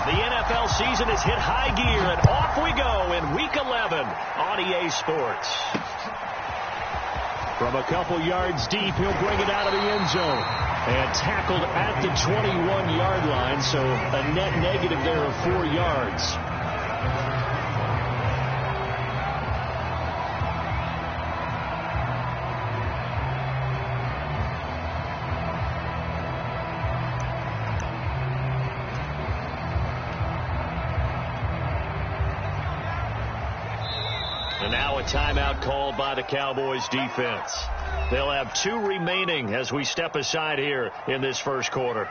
The NFL season has hit high gear, and off we go in Week 11 on EA Sports. From a couple yards deep, he'll bring it out of the end zone. And tackled at the 21-yard line, so a net negative there of 4 yards. And now a timeout called by the Cowboys defense. They'll have 2 remaining as we step aside here in this first quarter.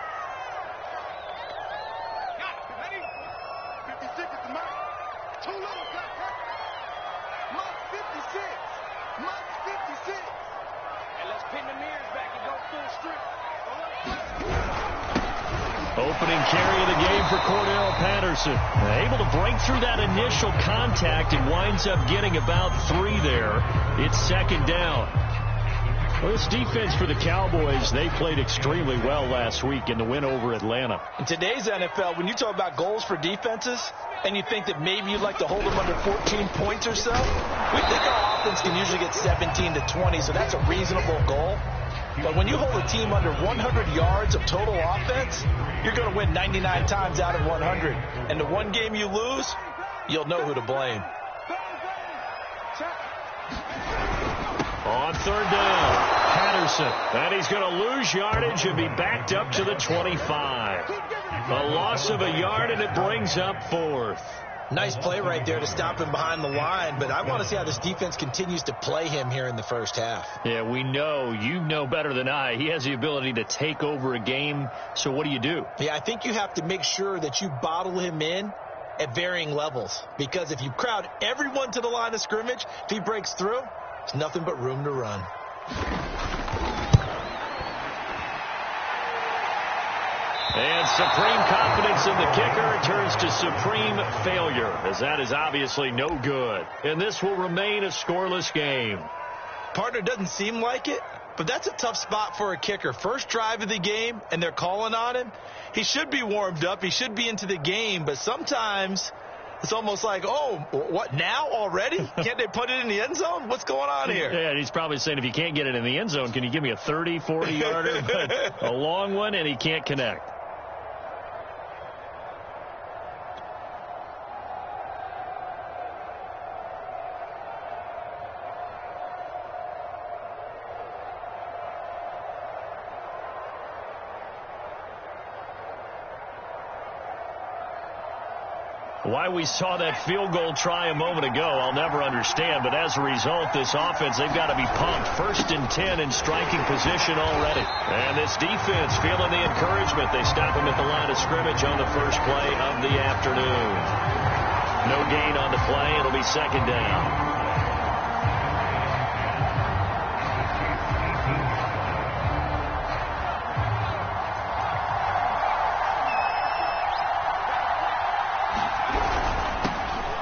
Opening carry of the game for Cordell Patterson. Able to break through that initial contact and winds up getting about 3 there. It's second down. Well, this defense for the Cowboys, they played extremely well last week in the win over Atlanta. In today's NFL, when you talk about goals for defenses, and you think that maybe you'd like to hold them under 14 points or so, we think our offense can usually get 17 to 20, so that's a reasonable goal. But when you hold a team under 100 yards of total offense, you're going to win 99 times out of 100. And the one game you lose, you'll know who to blame. On third down, Patterson. And he's going to lose yardage and be backed up to the 25. A loss of a yard, and it brings up 4th. Nice play right there to stop him behind the line, but I want to see how this defense continues to play him here in the first half. Yeah, we know. You know better than I. He has the ability to take over a game, so what do? Yeah, I think you have to make sure that you bottle him in at varying levels, because if you crowd everyone to the line of scrimmage, if he breaks through, there's nothing but room to run. And supreme confidence in the kicker turns to supreme failure, as that is obviously no good. And this will remain a scoreless game. Partner, doesn't seem like it, but that's a tough spot for a kicker. First drive of the game, and they're calling on him. He should be warmed up. He should be into the game, but sometimes it's almost like, oh, what, now already? Can't they put it in the end zone? What's going on here? Yeah, and he's probably saying, if you can't get it in the end zone, can you give me a 30, 40-yarder? But a long one, and he can't connect. Why we saw that field goal try a moment ago, I'll never understand. But as a result, this offense, they've got to be pumped. 1st and 10 in striking position already. And this defense feeling the encouragement. They stop him at the line of scrimmage on the first play of the afternoon. No gain on the play. It'll be second down.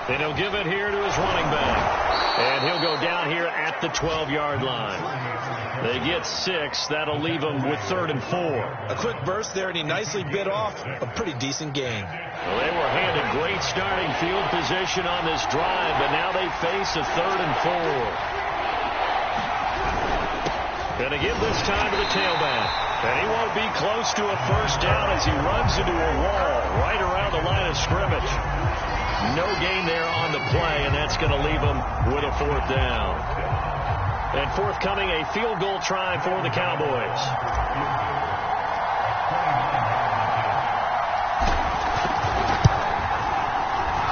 And he'll give it here to his running back. And he'll go down here at the 12-yard line. They get 6. That'll leave them with 3rd and 4. A quick burst there, and he nicely bit off a pretty decent gain. Well, they were handed great starting field position on this drive, but now they face a 3rd and 4. Going to give this time to the tailback. And he won't be close to a first down as he runs into a wall right around the line of scrimmage. No gain there on the play, and that's going to leave them with a 4th down. And forthcoming, a field goal try for the Cowboys.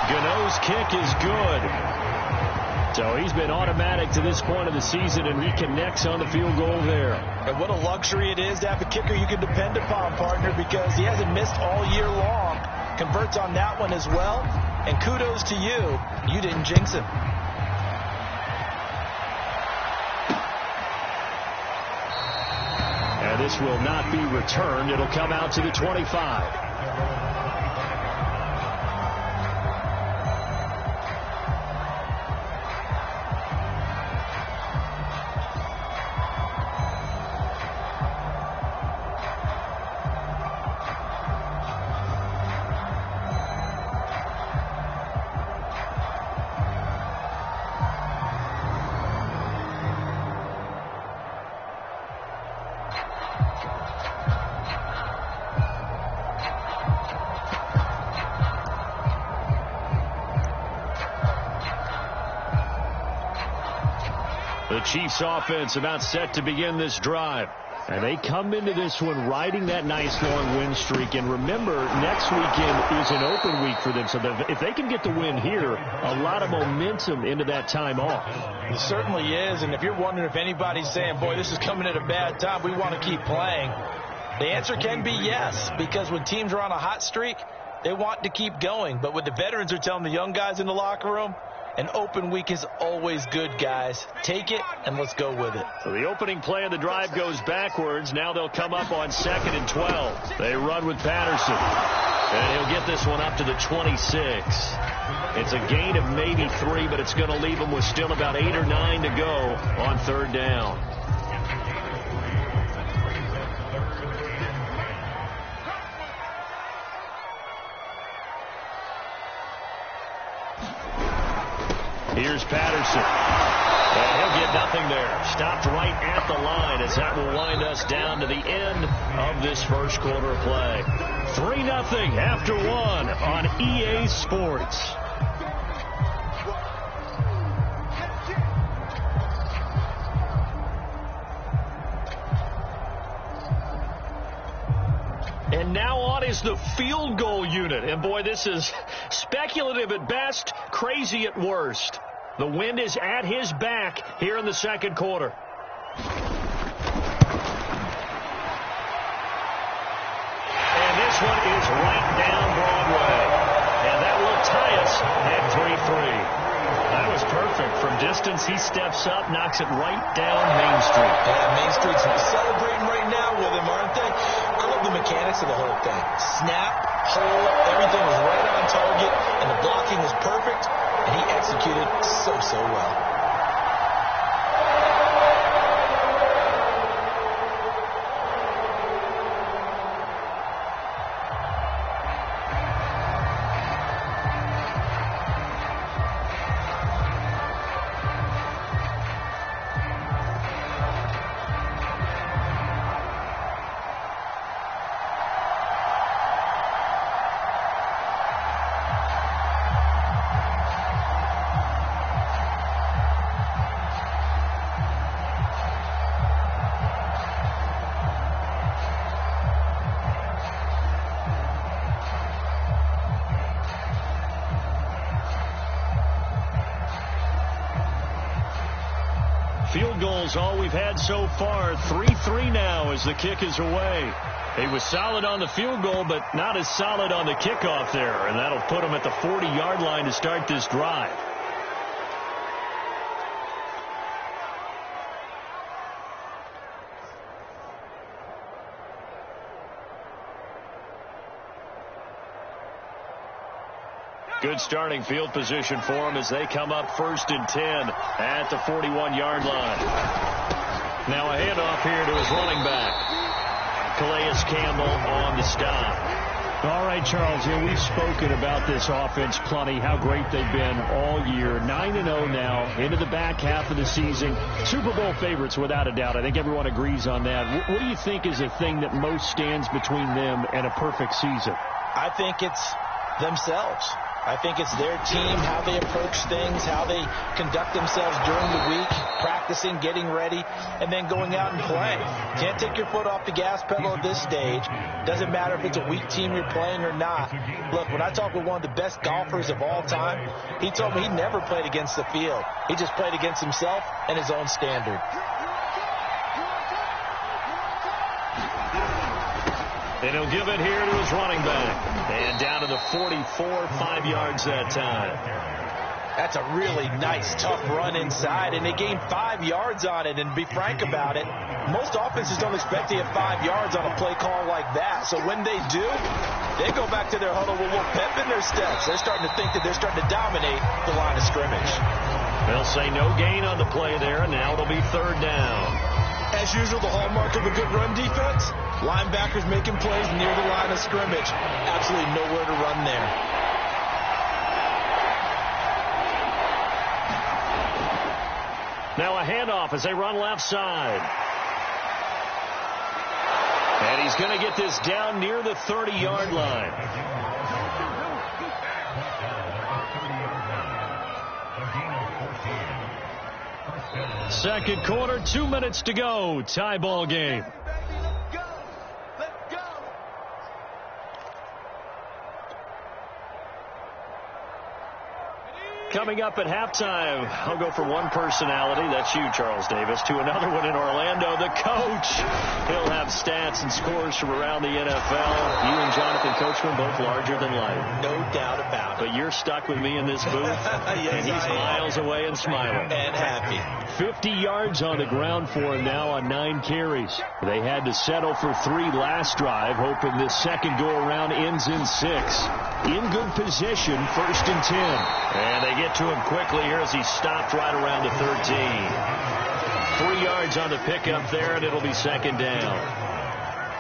Gano's kick is good. So he's been automatic to this point of the season, and he connects on the field goal there. And what a luxury it is to have a kicker you can depend upon, partner, because he hasn't missed all year long. Converts on that one as well. And kudos to you. You didn't jinx him. And this will not be returned. It'll come out to the 25. The Chiefs offense about set to begin this drive. And they come into this one riding that nice long win streak. And remember, next weekend is an open week for them. So if they can get the win here, a lot of momentum into that time off. It certainly is. And if you're wondering if anybody's saying, boy, this is coming at a bad time, we want to keep playing, the answer can be yes. Because when teams are on a hot streak, they want to keep going. But what the veterans are telling the young guys in the locker room, an open week is always good, guys. Take it, and let's go with it. So the opening play of the drive goes backwards. Now they'll come up on 2nd and 12. They run with Patterson. And he'll get this one up to the 26. It's a gain of maybe 3, but it's going to leave them with still about 8 or 9 to go on 3rd down. Here's Patterson. And he'll get nothing there. Stopped right at the line as that will wind us down to the end of this first quarter play. 3-0 after 1 on EA Sports. And now on is the field goal unit. And boy, this is speculative at best, crazy at worst. The wind is at his back here in the second quarter. And this one is right down Broadway. And that will tie us at 3-3. That was perfect. From distance, he steps up, knocks it right down Main Street. Yeah, Main Street's celebrating right now with him, aren't they? I love the mechanics of the whole thing. Snap, hold, everything was right on target, and the blocking was perfect, and he executed so well. Field goals all we've had so far. 3-3 now as the kick is away. He was solid on the field goal, but not as solid on the kickoff there. And that'll put him at the 40-yard line to start this drive. Good starting field position for them as they come up 1st and 10 at the 41-yard line. Now a handoff here to his running back. Calais Campbell on the stop. All right, Charles, we've spoken about this offense plenty, how great they've been all year. 9-0 now into the back half of the season. Super Bowl favorites without a doubt. I think everyone agrees on that. What do you think is the thing that most stands between them and a perfect season? I think it's themselves. I think it's their team, how they approach things, how they conduct themselves during the week, practicing, getting ready, and then going out and playing. Can't take your foot off the gas pedal at this stage. Doesn't matter if it's a weak team you're playing or not. Look, when I talk with one of the best golfers of all time, he told me he never played against the field. He just played against himself and his own standard. And he'll give it here to his running back. And down to the 44, 5 yards that time. That's a really nice, tough run inside, and they gained 5 yards on it. And to be frank about it, most offenses don't expect to get 5 yards on a play call like that. So when they do, they go back to their huddle with a little pep in their steps. They're starting to think that they're starting to dominate the line of scrimmage. They'll say no gain on the play there, and now it'll be 3rd down. As usual, the hallmark of a good run defense, linebackers making plays near the line of scrimmage. Absolutely nowhere to run there. Now a handoff as they run left side. And he's going to get this down near the 30-yard line. Second quarter, 2 minutes to go. Tie ball game. Coming up at halftime, I'll go from one personality, that's you, Charles Davis, to another one in Orlando, the coach. He'll have stats and scores from around the NFL. You and Jonathan Coachman, both larger than life. No doubt about it. But you're stuck with me in this booth, yes, and he's miles away and smiling. And happy. 50 yards on the ground for him now on 9 carries. They had to settle for 3 last drive, hoping this second go-around ends in 6. In good position, 1st and 10. And they get to him quickly here as he stopped right around the 13. 3 yards on the pickup there, and it'll be 2nd down.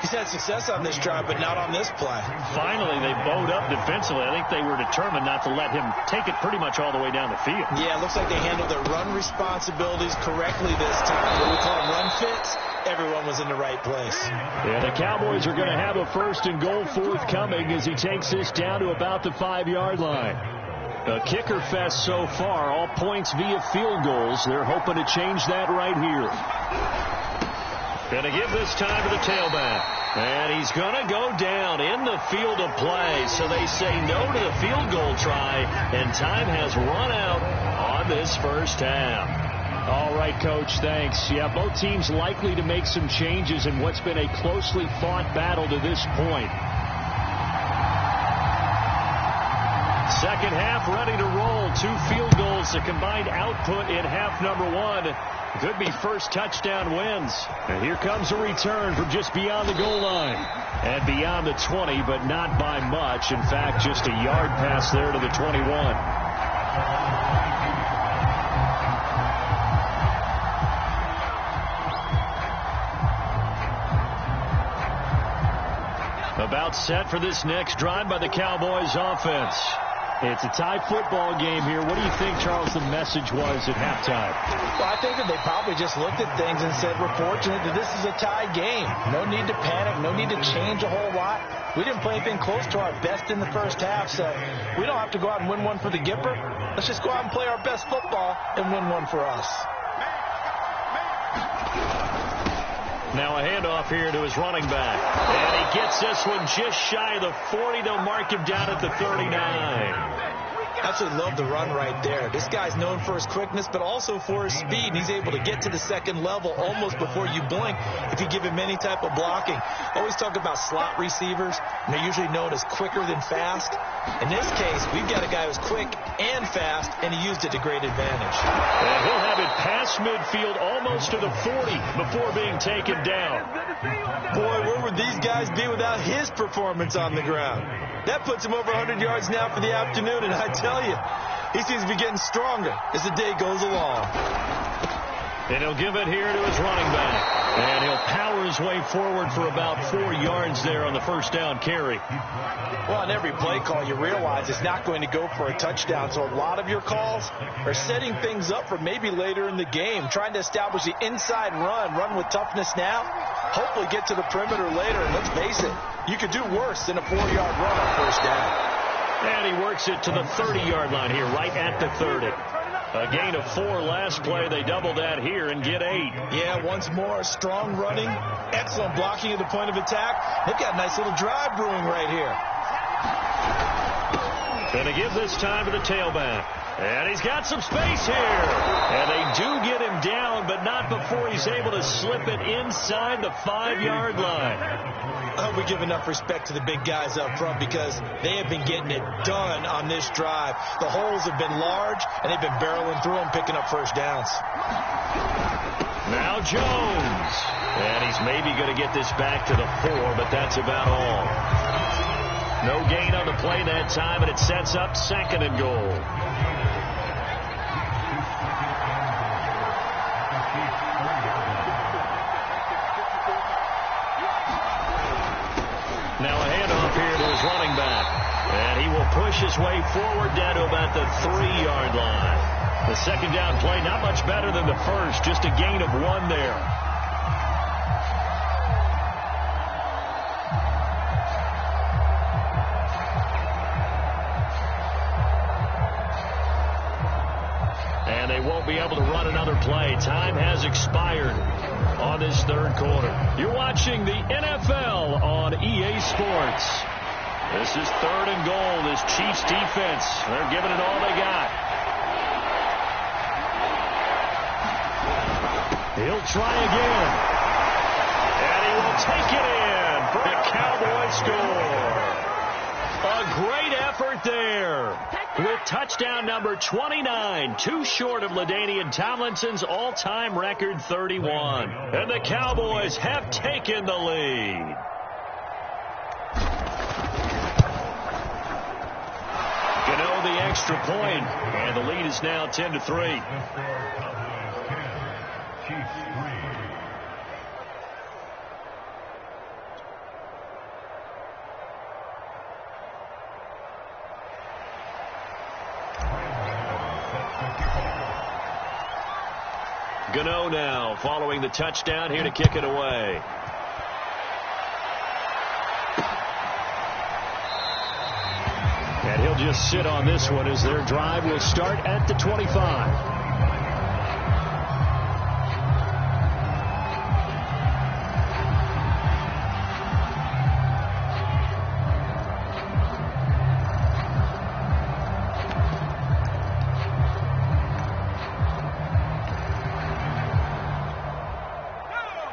He's had success on this drive, but not on this play. Finally, they bowed up defensively. I think they were determined not to let him take it pretty much all the way down the field. Yeah, it looks like they handled their run responsibilities correctly this time. What we call them run fits. Everyone was in the right place. Yeah, the Cowboys are going to have a 1st and goal forthcoming as he takes this down to about the 5-yard line. A kicker fest so far, all points via field goals. They're hoping to change that right here. Going to give this time to the tailback. And he's going to go down in the field of play. So they say no to the field goal try. And time has run out on this first half. All right, Coach, thanks. Yeah, both teams likely to make some changes in what's been a closely fought battle to this point. Second half ready to roll. 2 field goals, the combined output in half number 1. Could be first touchdown wins. And here comes a return from just beyond the goal line. And beyond the 20, but not by much. In fact, just a yard pass there to the 21. About set for this next drive by the Cowboys offense. It's a tie football game here. What do you think, Charles, the message was at halftime? Well, I think that they probably just looked at things and said, we're fortunate that this is a tie game. No need to panic. No need to change a whole lot. We didn't play anything close to our best in the first half, so we don't have to go out and win one for the Gipper. Let's just go out and play our best football and win one for us. Now a handoff here to his running back. And he gets this one just shy of the 40. They'll mark him down at the 39. Absolutely love the run right there. This guy's known for his quickness, but also for his speed. And he's able to get to the second level almost before you blink if you give him any type of blocking. Always talk about slot receivers, and they're usually known as quicker than fast. In this case, we've got a guy who's quick and fast, and he used it to great advantage. And he'll have it past midfield almost to the 40 before being taken down. Boy, where would these guys be without his performance on the ground? That puts him over 100 yards now for the afternoon, and I tell you, he seems to be getting stronger as the day goes along. And he'll give it here to his running back. And he'll power his way forward for about 4 yards there on the first down carry. Well, on every play call, you realize it's not going to go for a touchdown. So a lot of your calls are setting things up for maybe later in the game, trying to establish the inside run with toughness now, hopefully get to the perimeter later. And let's face it, you could do worse than a 4-yard run on first down. And he works it to the 30-yard line here, right at the 30. A gain of 4 last play. They double that here and get 8. Yeah, once more, strong running, excellent blocking at the point of attack. They've got a nice little drive brewing right here. Going to give this time to the tailback. And he's got some space here. And they do get him down, but not before he's able to slip it inside the 5-yard line. I hope we give enough respect to the big guys up front because they have been getting it done on this drive. The holes have been large, and they've been barreling through them, picking up first downs. Now Jones. And he's maybe going to get this back to the 4, but that's about all. No gain on the play that time, and it sets up 2nd and goal. Now a handoff here to his running back. And he will push his way forward down to about the 3-yard line. The second down play, not much better than the first, just a gain of 1 there. And they won't be able to run another play. Time has expired on this third quarter. You're watching the NFL on EA Sports. This is 3rd and goal. This Chiefs defense, they're giving it all they got. He'll try again. And he will take it in for a Cowboy score. A great effort there. With touchdown number 29, too short of LaDainian Tomlinson's all-time record 31. And the Cowboys have taken the lead. Gano the extra point, and the lead is now 10-3. Gano now following the touchdown here to kick it away. And he'll just sit on this one as their drive will start at the 25.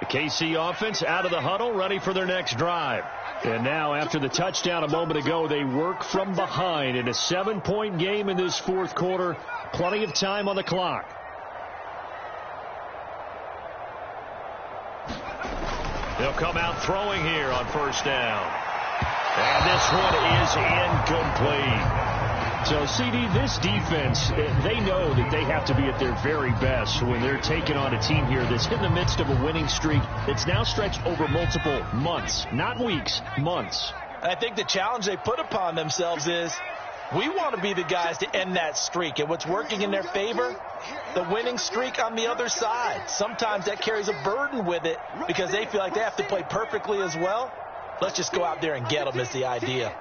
KC offense out of the huddle, ready for their next drive. And now, after the touchdown a moment ago, they work from behind in a 7-point game in this fourth quarter. Plenty of time on the clock. They'll come out throwing here on first down. And this one is incomplete. So, CD, this defense, they know that they have to be at their very best when they're taking on a team here that's in the midst of a winning streak that's now stretched over multiple months, not weeks, months. I think the challenge they put upon themselves is we want to be the guys to end that streak. And what's working in their favor? The winning streak on the other side. Sometimes that carries a burden with it because they feel like they have to play perfectly as well. Let's just go out there and get them is the idea.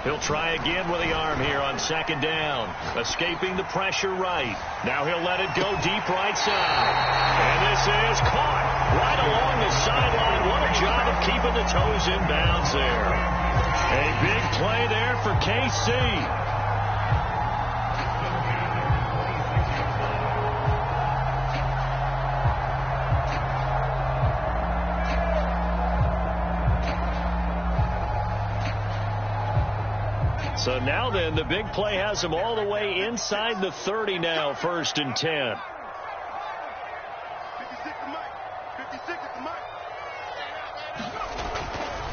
He'll try again with the arm here on second down. Escaping the pressure right. Now he'll let it go deep right side. And this is caught right along the sideline. What a job of keeping the toes in bounds there. A big play there for KC. So now then, the big play has them all the way inside the 30 now, 1st and 10.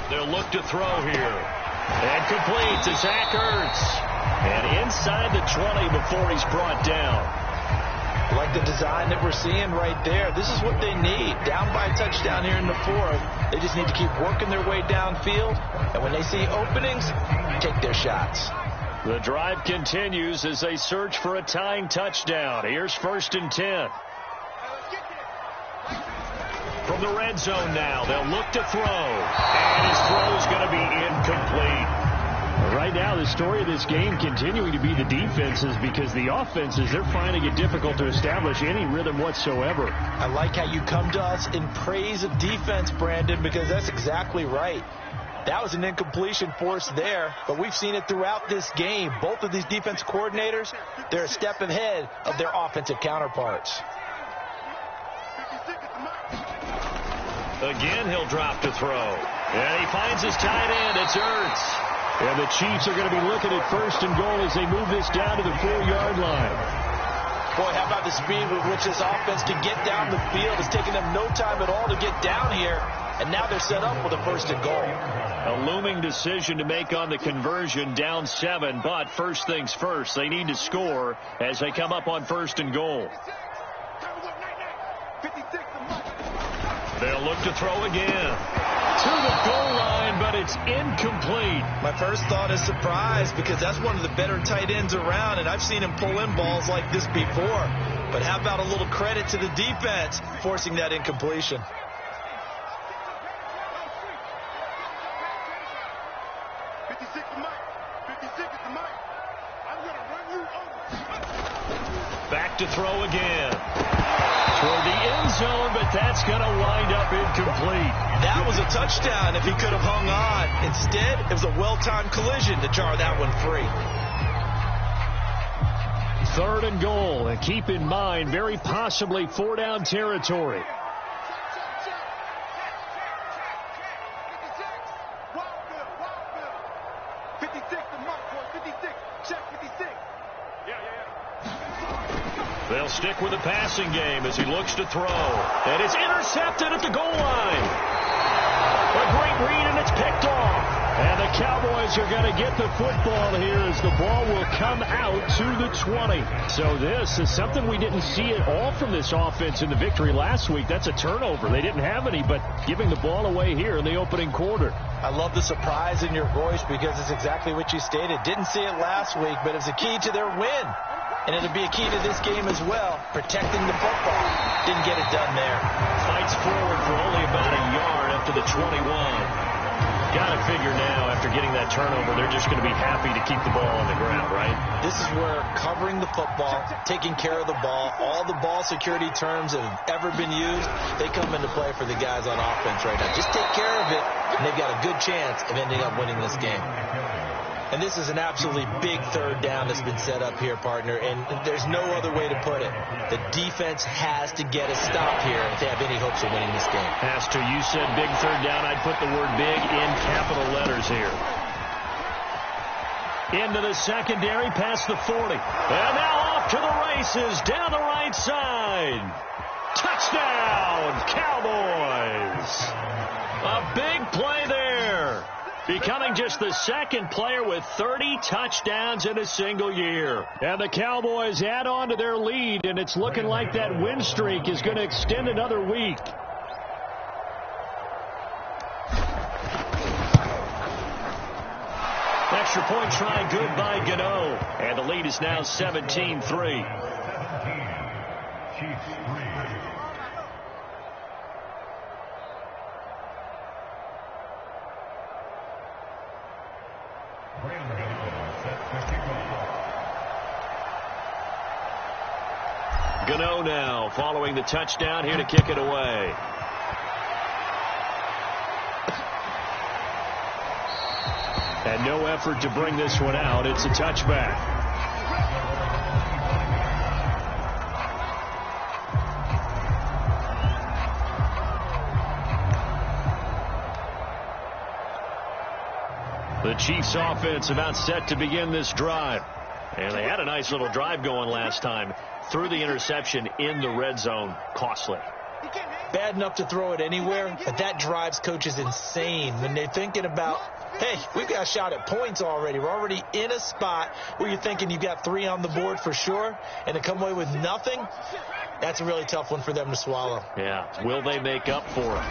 They'll look to throw here. And complete to Zach Ertz. And inside the 20 before he's brought down. Like the design that we're seeing right there. This is what they need. Down by a touchdown here in the 4th. They just need to keep working their way downfield. And when they see openings, take their shots. The drive continues as they search for a tying touchdown. Here's 1st and 10. From the red zone now, they'll look to throw. And his throw is going to be incomplete. Right now, the story of this game continuing to be the defenses because the offenses, they're finding it difficult to establish any rhythm whatsoever. I like how you come to us in praise of defense, Brandon, because that's exactly right. That was an incompletion forced there, but we've seen it throughout this game. Both of these defense coordinators, they're a step ahead of their offensive counterparts. Again, he'll drop to throw. And he finds his tight end. It's Ertz. And the Chiefs are going to be looking at 1st and goal as they move this down to the 4-yard line. Boy, how about the speed with which this offense can get down the field? It's taking them no time at all to get down here. And now they're set up with a 1st and goal. A looming decision to make on the conversion, down 7. But first things first, they need to score as they come up on 1st and goal. They'll look to throw again. To the goal line, but it's incomplete. My first thought is surprise because that's one of the better tight ends around, and I've seen him pull in balls like this before. But how about a little credit to the defense forcing that incompletion? 56 to Mike. 56 to Mike. I'm going to run you over. Back to throw again. Toward the end zone, but that's going to wind up incomplete. That was a touchdown if he could have hung on. Instead, it was a well-timed collision to jar that one free. 3rd and goal, and keep in mind, very possibly 4-down territory. They'll stick with the passing game as he looks to throw. And it's intercepted at the goal line. A great read, and it's picked off. And the Cowboys are going to get the football here as the ball will come out to the 20. So this is something we didn't see at all from this offense in the victory last week. That's a turnover. They didn't have any, but giving the ball away here in the opening quarter. I love the surprise in your voice because it's exactly what you stated. Didn't see it last week, but it was a key to their win. And it'll be a key to this game as well, protecting the football. Didn't get it done there. Fights forward for only about a yard after the 21. Got to figure now, after getting that turnover, they're just going to be happy to keep the ball on the ground, right? This is where covering the football, taking care of the ball, all the ball security terms that have ever been used, they come into play for the guys on offense right now. Just take care of it, and they've got a good chance of ending up winning this game. And this is an absolutely big 3rd down that's been set up here, partner, and there's no other way to put it. The defense has to get a stop here if they have any hopes of winning this game. Has to. You said big 3rd down. I'd put the word big in capital letters here. Into the secondary, past the 40. And now off to the races, down the right side. Touchdown, Cowboys. A big play there. Becoming just the 2nd player with 30 touchdowns in a single year. And the Cowboys add on to their lead, and it's looking like that win streak is going to extend another week. Extra point try good by Gano. And the lead is now 17-3. Gano now following the touchdown here to kick it away. And no effort to bring this one out. It's a touchback. The Chiefs offense about set to begin this drive. And they had a nice little drive going last time. Threw the interception in the red zone. Costly. Bad enough to throw it anywhere, but that drives coaches insane when they're thinking about, hey, we've got a shot at points already. We're already in a spot where you're thinking you've got 3 on the board for sure, and to come away with nothing, that's a really tough one for them to swallow. Yeah. Will they make up for it?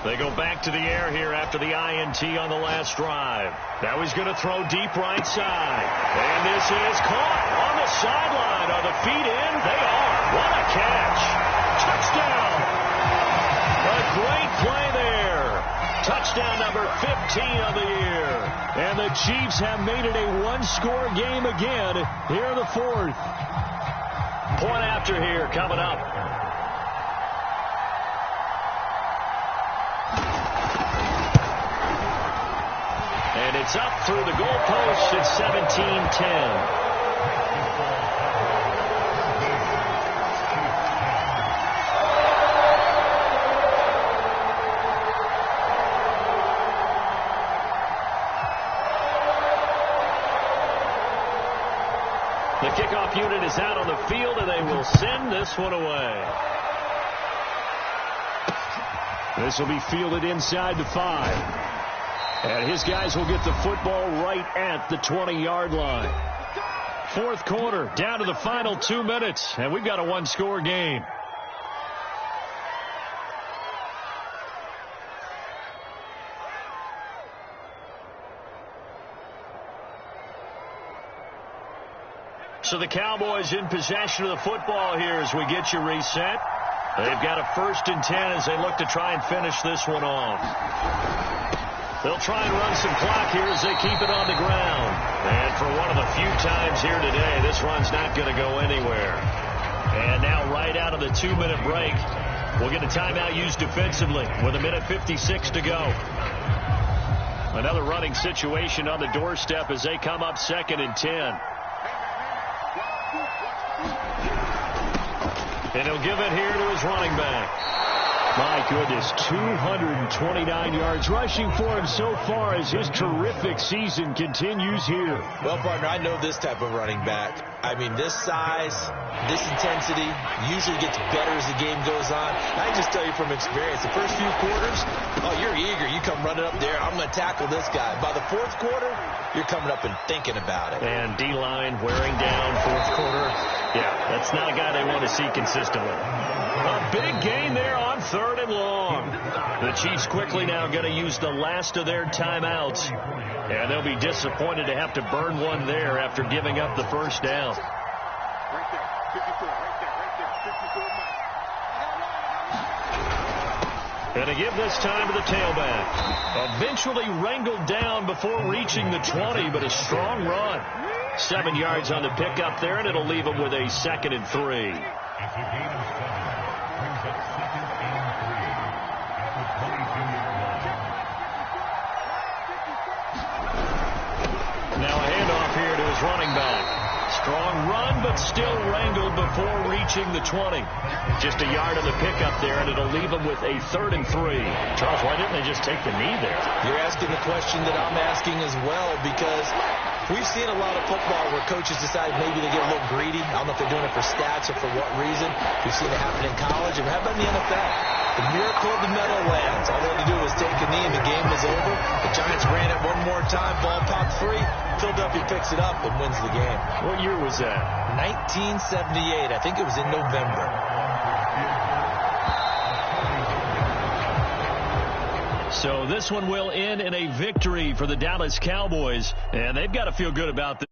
They go back to the air here after the INT on the last drive. Now he's going to throw deep right side. And this is caught on the sideline. Are the feet in? They are. What a catch. Touchdown. A great play there. Touchdown number 15 of the year. And the Chiefs have made it a one-score game again here in the 4th. Point after here coming up. And it's up through the goalpost at 17-10. The kickoff unit is out on the field, and they will send this one away. This will be fielded inside the 5. And his guys will get the football right at the 20-yard line. 4th quarter, down to the final 2 minutes, and we've got a one-score game. So the Cowboys in possession of the football here as we get you reset. They've got a 1st and 10 as they look to try and finish this one off. They'll try and run some clock here as they keep it on the ground. And for one of the few times here today, this run's not going to go anywhere. And now right out of the 2-minute break, we'll get a timeout used defensively with 1:56 to go. Another running situation on the doorstep as they come up 2nd and 10. And he'll give it here to his running back. My goodness, 229 yards rushing for him so far as his terrific season continues here. Well, partner, I know this type of running back. I mean, this size, this intensity usually gets better as the game goes on. I can just tell you from experience, the first few quarters, oh, you're eager. You come running up there. I'm going to tackle this guy. By the 4th quarter, you're coming up and thinking about it. And D-line wearing down 4th quarter. Yeah, that's not a guy they want to see consistently. A big gain there on 3rd and long. The Chiefs quickly now going to use the last of their timeouts. And they'll be disappointed to have to burn one there after giving up the first down. Right there. 54. Right there. 54 miles. And to give this time to the tailback. Eventually wrangled down before reaching the 20, but a strong run. 7 yards on the pickup there, and it'll leave them with a 2nd and 3. Now a handoff here to his running back. Strong run, but still wrangled before reaching the 20. Just a yard on the pickup there, and it'll leave them with a 3rd and 3. Charles, why didn't they just take the knee there? You're asking the question that I'm asking as well, because we've seen a lot of football where coaches decide maybe they get a little greedy. I don't know if they're doing it for stats or for what reason. We've seen it happen in college. And how about in the NFL? The miracle of the Meadowlands. All they had to do was take a knee and the game was over. The Giants ran it one more time. Ball popped free. Philadelphia picks it up and wins the game. What year was that? 1978. I think it was in November. So this one will end in a victory for the Dallas Cowboys. And they've got to feel good about this.